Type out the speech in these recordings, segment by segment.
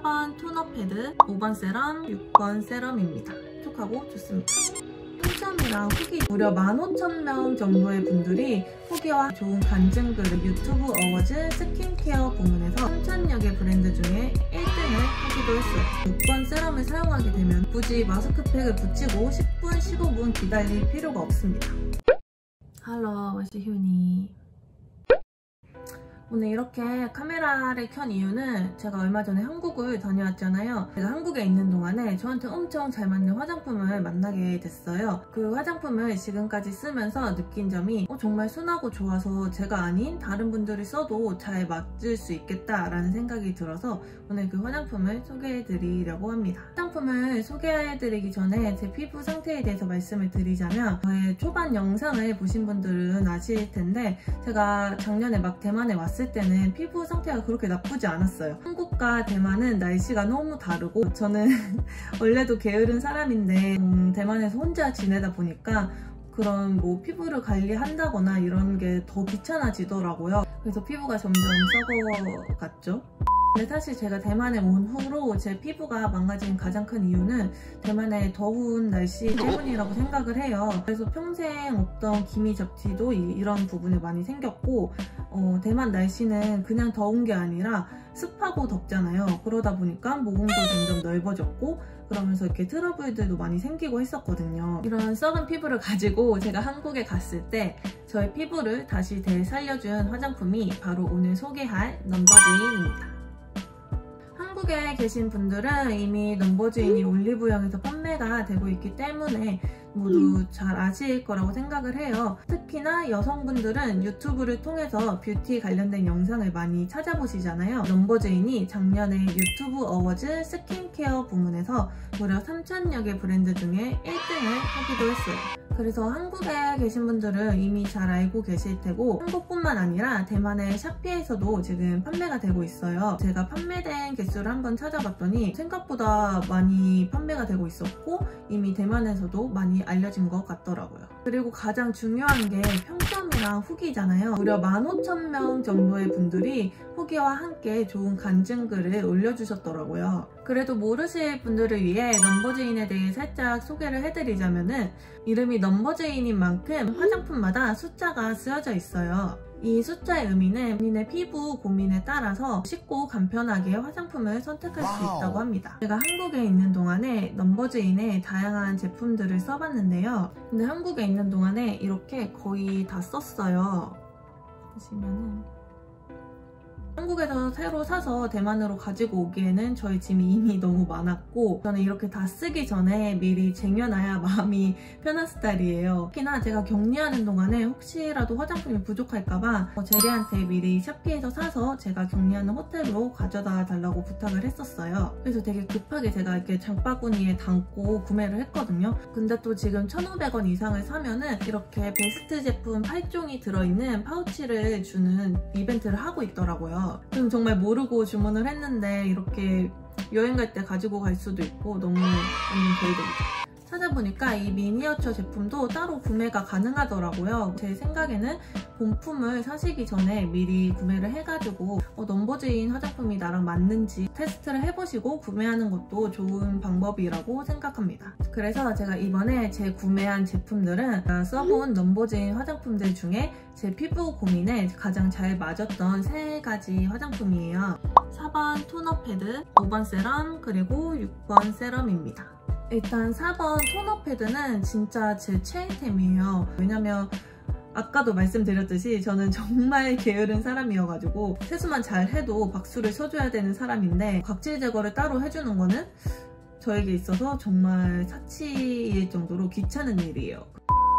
4번 토너 패드, 5번 세럼, 6번 세럼입니다. 촉촉하고 좋습니다. 평점이랑 후기 무려 15,000명 정도의 분들이 후기와 좋은 간증글을 유튜브 어워즈 스킨케어 부문에서 3,000여 개 브랜드 중에 1등을 하기도 했어요. 6번 세럼을 사용하게 되면 굳이 마스크팩을 붙이고 10분, 15분 기다릴 필요가 없습니다. Hello, 我是 휴니. 오늘 이렇게 카메라를 켠 이유는 제가 얼마 전에 한국을 다녀왔잖아요. 제가 한국에 있는 동안에 저한테 엄청 잘 맞는 화장품을 만나게 됐어요. 그 화장품을 지금까지 쓰면서 느낀 점이 정말 순하고 좋아서 제가 아닌 다른 분들이 써도 잘 맞을 수 있겠다라는 생각이 들어서 오늘 그 화장품을 소개해드리려고 합니다. 화장품을 소개해드리기 전에 제 피부 상태에 대해서 말씀을 드리자면 저의 초반 영상을 보신 분들은 아실 텐데 제가 작년에 막 대만에 왔을 때는 피부 상태가 그렇게 나쁘지 않았어요. 한국과 대만은 날씨가 너무 다르고 저는 원래도 게으른 사람인데 대만에서 혼자 지내다 보니까 그런 피부를 관리한다거나 이런 게 더 귀찮아지더라고요. 그래서 피부가 점점 썩어갔죠. 근데 사실 제가 대만에 온 후로 제 피부가 망가진 가장 큰 이유는 대만의 더운 날씨 때문이라고 생각을 해요. 그래서 평생 없던 기미 잡티도 이런 부분에 많이 생겼고 대만 날씨는 그냥 더운 게 아니라 습하고 덥잖아요. 그러다 보니까 모공도 점점 넓어졌고 그러면서 이렇게 트러블들도 많이 생기고 했었거든요. 이런 썩은 피부를 가지고 제가 한국에 갔을 때 저의 피부를 다시 되살려준 화장품이 바로 오늘 소개할 넘버즈인입니다. 한국에 계신 분들은 이미 넘버즈인이 올리브영에서 판매가 되고 있기 때문에 모두 잘 아실 거라고 생각을 해요. 특히나 여성분들은 유튜브를 통해서 뷰티 관련된 영상을 많이 찾아보시잖아요. 넘버즈인이 작년에 유튜브 어워즈 스킨케어 부문에서 무려 3,000여 개 브랜드 중에 1등을 하기도 했어요. 그래서 한국에 계신 분들은 이미 잘 알고 계실 테고 한국뿐만 아니라 대만의 샤피에서도 지금 판매가 되고 있어요. 제가 판매된 개수를 한번 찾아봤더니 생각보다 많이 판매가 되고 있었고 이미 대만에서도 많이 알려진 것 같더라고요. 그리고 가장 중요한 게 평점이랑 후기잖아요. 무려 15,000명 정도의 분들이 후기와 함께 좋은 간증글을 올려주셨더라고요. 그래도 모르실 분들을 위해 넘버즈인에 대해 살짝 소개를 해드리자면은 이름이 넘버즈인인 만큼 화장품마다 숫자가 쓰여져 있어요. 이 숫자의 의미는 본인의 피부 고민에 따라서 쉽고 간편하게 화장품을 선택할 수 있다고 합니다. 제가 한국에 있는 동안에 넘버즈인의 다양한 제품들을 써봤는데요. 근데 한국에 있는 동안에 이렇게 거의 다 썼어요. 보시면은 한국에서 새로 사서 대만으로 가지고 오기에는 저희 짐이 이미 너무 많았고 저는 이렇게 다 쓰기 전에 미리 쟁여놔야 마음이 편한 스타일이에요. 특히나 제가 격리하는 동안에 혹시라도 화장품이 부족할까봐 제리한테 미리 샤피에서 사서 제가 격리하는 호텔로 가져다 달라고 부탁을 했었어요. 그래서 되게 급하게 제가 이렇게 장바구니에 담고 구매를 했거든요. 근데 또 지금 1,500원 이상을 사면은 이렇게 베스트 제품 8종이 들어있는 파우치를 주는 이벤트를 하고 있더라고요. 저는 정말 모르고 주문을 했는데 이렇게 여행 갈 때 가지고 갈 수도 있고 너무 도움됩니다. 찾아보니까 이 미니어처 제품도 따로 구매가 가능하더라고요. 제 생각에는 본품을 사시기 전에 미리 구매를 해가지고 넘버즈인 화장품이 나랑 맞는지 테스트를 해보시고 구매하는 것도 좋은 방법이라고 생각합니다. 그래서 제가 이번에 제 구매한 제품들은 써본 넘버즈인 화장품들 중에 제 피부 고민에 가장 잘 맞았던 3가지 화장품이에요. 4번 토너 패드, 5번 세럼, 그리고 6번 세럼입니다. 일단 4번 토너 패드는 진짜 제 최애템이에요. 왜냐면 아까도 말씀드렸듯이 저는 정말 게으른 사람이어가지고 세수만 잘 해도 박수를 쳐줘야 되는 사람인데 각질 제거를 따로 해주는 거는 저에게 있어서 정말 사치일 정도로 귀찮은 일이에요.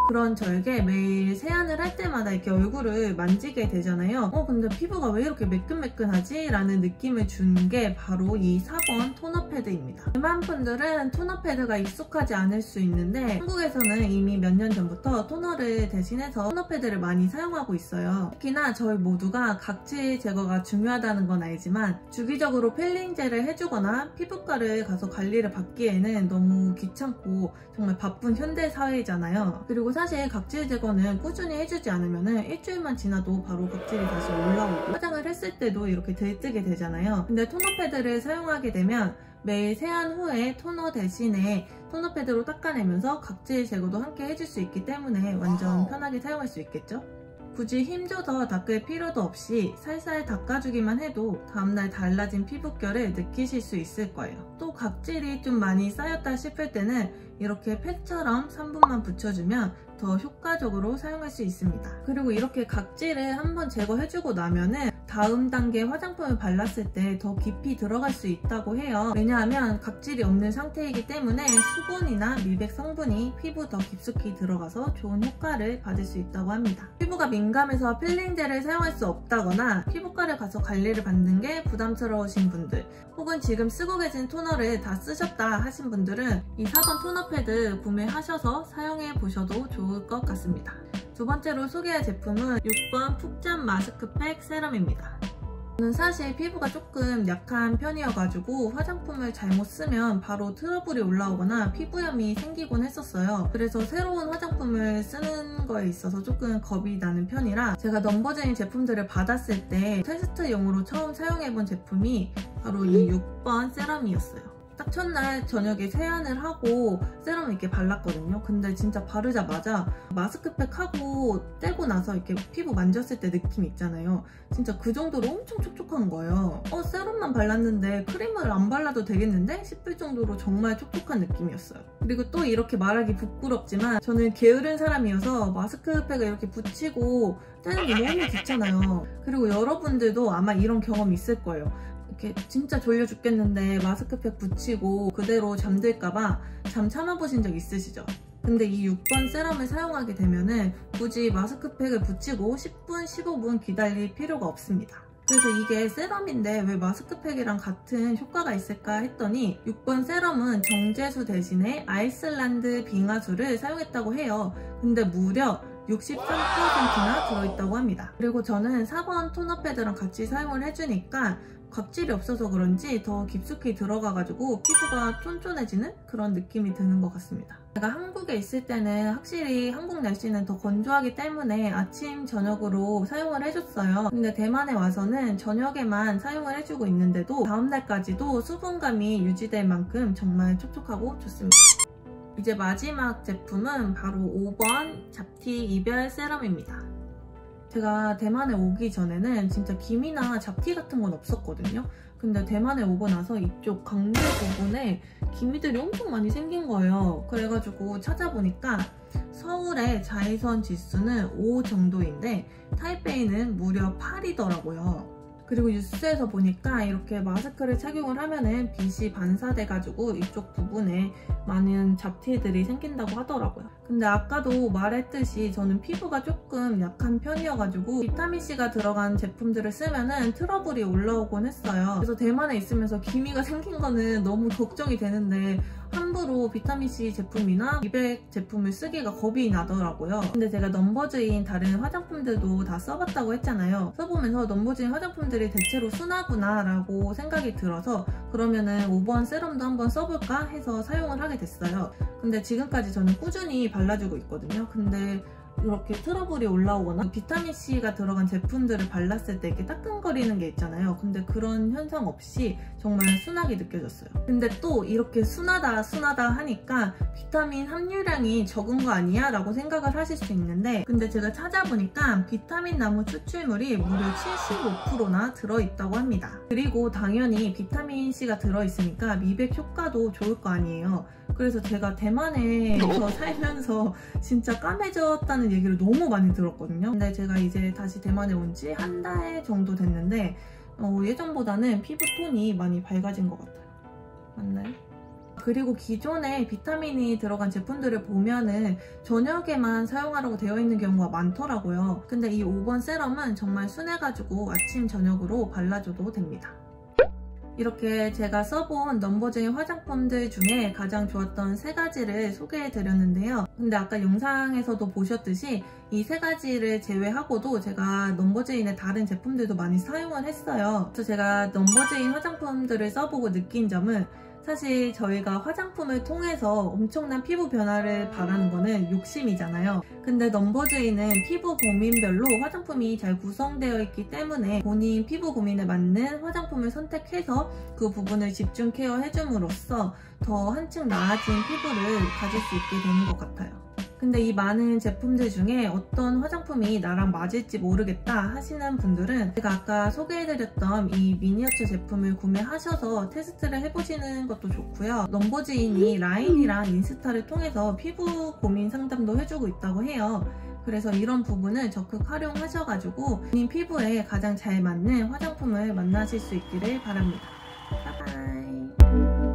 그런 저에게 매일 세안을 할 때마다 이렇게 얼굴을 만지게 되잖아요. 근데 피부가 왜 이렇게 매끈매끈하지? 라는 느낌을 준 게 바로 이 4번 토너 패드입니다. 대만 분들은 토너 패드가 익숙하지 않을 수 있는데 한국에서는 이미 몇 년 전부터 토너를 대신해서 토너 패드를 많이 사용하고 있어요. 특히나 저희 모두가 각질 제거가 중요하다는 건 알지만 주기적으로 필링젤을 해주거나 피부과를 가서 관리를 받기에는 너무 귀찮고 정말 바쁜 현대 사회잖아요. 그리고 사실 각질 제거는 꾸준히 해주지 않으면 일주일만 지나도 바로 각질이 다시 올라오고 화장을 했을 때도 이렇게 들뜨게 되잖아요. 근데 토너 패드를 사용하게 되면 매일 세안 후에 토너 대신에 토너 패드로 닦아내면서 각질 제거도 함께 해줄 수 있기 때문에 완전 편하게 사용할 수 있겠죠? 굳이 힘줘서 닦을 필요도 없이 살살 닦아주기만 해도 다음날 달라진 피부결을 느끼실 수 있을 거예요. 또 각질이 좀 많이 쌓였다 싶을 때는 이렇게 팩처럼 3분만 붙여주면 더 효과적으로 사용할 수 있습니다. 그리고 이렇게 각질을 한번 제거해주고 나면은 다음 단계 화장품을 발랐을 때 더 깊이 들어갈 수 있다고 해요. 왜냐하면 각질이 없는 상태이기 때문에 수분이나 미백 성분이 피부 더 깊숙이 들어가서 좋은 효과를 받을 수 있다고 합니다. 피부가 민감해서 필링젤을 사용할 수 없다거나 피부과를 가서 관리를 받는 게 부담스러우신 분들, 혹은 지금 쓰고 계신 토너를 다 쓰셨다 하신 분들은 이 4번 토너 패드 구매하셔서 사용해 보셔도 좋을 것 같습니다. 두 번째로 소개할 제품은 6번 푹잠 마스크팩 세럼입니다. 저는 사실 피부가 조금 약한 편이어가지고 화장품을 잘못 쓰면 바로 트러블이 올라오거나 피부염이 생기곤 했었어요. 그래서 새로운 화장품을 쓰는 거에 있어서 조금 겁이 나는 편이라 제가 넘버제인 제품들을 받았을 때 테스트용으로 처음 사용해본 제품이 바로 이 6번 세럼이었어요. 딱 첫날 저녁에 세안을 하고 세럼을 이렇게 발랐거든요. 근데 진짜 바르자마자 마스크팩 하고 떼고 나서 이렇게 피부 만졌을 때 느낌 있잖아요. 진짜 그 정도로 엄청 촉촉한 거예요. 세럼만 발랐는데 크림을 안 발라도 되겠는데 싶을 정도로 정말 촉촉한 느낌이었어요. 그리고 또 이렇게 말하기 부끄럽지만 저는 게으른 사람이어서 마스크팩을 이렇게 붙이고 떼는 게 너무 귀찮아요. 그리고 여러분들도 아마 이런 경험 있을 거예요. 이렇게 진짜 졸려 죽겠는데 마스크팩 붙이고 그대로 잠들까봐 잠 참아보신 적 있으시죠? 근데 이 6번 세럼을 사용하게 되면은 굳이 마스크팩을 붙이고 10분, 15분 기다릴 필요가 없습니다. 그래서 이게 세럼인데 왜 마스크팩이랑 같은 효과가 있을까 했더니 6번 세럼은 정제수 대신에 아이슬란드 빙하수를 사용했다고 해요. 근데 무려 63%나 들어있다고 합니다. 그리고 저는 4번 토너 패드랑 같이 사용을 해주니까 각질이 없어서 그런지 더 깊숙이 들어가가지고 피부가 쫀쫀해지는 그런 느낌이 드는 것 같습니다. 제가 한국에 있을 때는 확실히 한국 날씨는 더 건조하기 때문에 아침, 저녁으로 사용을 해줬어요. 근데 대만에 와서는 저녁에만 사용을 해주고 있는데도 다음날까지도 수분감이 유지될 만큼 정말 촉촉하고 좋습니다. 이제 마지막 제품은 바로 5번 잡티 이별 세럼입니다. 제가 대만에 오기 전에는 진짜 기미나 잡티 같은 건 없었거든요. 근데 대만에 오고 나서 이쪽 강제 부분에 기미들이 엄청 많이 생긴 거예요. 그래가지고 찾아보니까 서울의 자외선 지수는 5 정도인데 타이베이는 무려 8이더라고요. 그리고 뉴스에서 보니까 이렇게 마스크를 착용을 하면은 빛이 반사돼가지고 이쪽 부분에 많은 잡티들이 생긴다고 하더라고요. 근데 아까도 말했듯이 저는 피부가 조금 약한 편이어가지고 비타민C가 들어간 제품들을 쓰면은 트러블이 올라오곤 했어요. 그래서 대만에 있으면서 기미가 생긴 거는 너무 걱정이 되는데 함부로 비타민C 제품이나 미백 제품을 쓰기가 겁이 나더라고요. 근데 제가 넘버즈인 다른 화장품들도 다 써봤다고 했잖아요. 써보면서 넘버즈인 화장품들이 대체로 순하구나 라고 생각이 들어서 그러면은 5번 세럼도 한번 써볼까 해서 사용을 하게 됐어요. 근데 지금까지 저는 꾸준히 발라주고 있거든요. 근데 이렇게 트러블이 올라오거나 비타민C가 들어간 제품들을 발랐을 때 이렇게 따끔거리는 게 있잖아요. 근데 그런 현상 없이 정말 순하게 느껴졌어요. 근데 또 이렇게 순하다 하니까 비타민 함유량이 적은 거 아니야? 라고 생각을 하실 수 있는데 근데 제가 찾아보니까 비타민 나무 추출물이 무려 75%나 들어있다고 합니다. 그리고 당연히 비타민C가 들어있으니까 미백 효과도 좋을 거 아니에요. 그래서 제가 대만에서 살면서 진짜 까매졌다는 얘기를 너무 많이 들었거든요. 근데 제가 이제 다시 대만에 온 지 한 달 정도 됐는데 예전보다는 피부 톤이 많이 밝아진 것 같아요. 맞나요? 그리고 기존에 비타민이 들어간 제품들을 보면은 저녁에만 사용하라고 되어 있는 경우가 많더라고요. 근데 이 5번 세럼은 정말 순해가지고 아침, 저녁으로 발라줘도 됩니다. 이렇게 제가 써본 넘버제인 화장품들 중에 가장 좋았던 3가지를 소개해드렸는데요. 근데 아까 영상에서도 보셨듯이 이 3가지를 제외하고도 제가 넘버제인의 다른 제품들도 많이 사용을 했어요. 그래서 제가 넘버제인 화장품들을 써보고 느낀 점은 사실 저희가 화장품을 통해서 엄청난 피부 변화를 바라는 거는 욕심이잖아요. 근데 넘버즈인은 피부 고민별로 화장품이 잘 구성되어 있기 때문에 본인 피부 고민에 맞는 화장품을 선택해서 그 부분을 집중 케어해줌으로써 더 한층 나아진 피부를 가질 수 있게 되는 것 같아요. 근데 이 많은 제품들 중에 어떤 화장품이 나랑 맞을지 모르겠다 하시는 분들은 제가 아까 소개해드렸던 이 미니어처 제품을 구매하셔서 테스트를 해보시는 것도 좋고요. 넘버즈인이 라인이랑 인스타를 통해서 피부 고민 상담도 해주고 있다고 해요. 그래서 이런 부분을 적극 활용하셔가지고 본인 피부에 가장 잘 맞는 화장품을 만나실 수 있기를 바랍니다. 바이바이.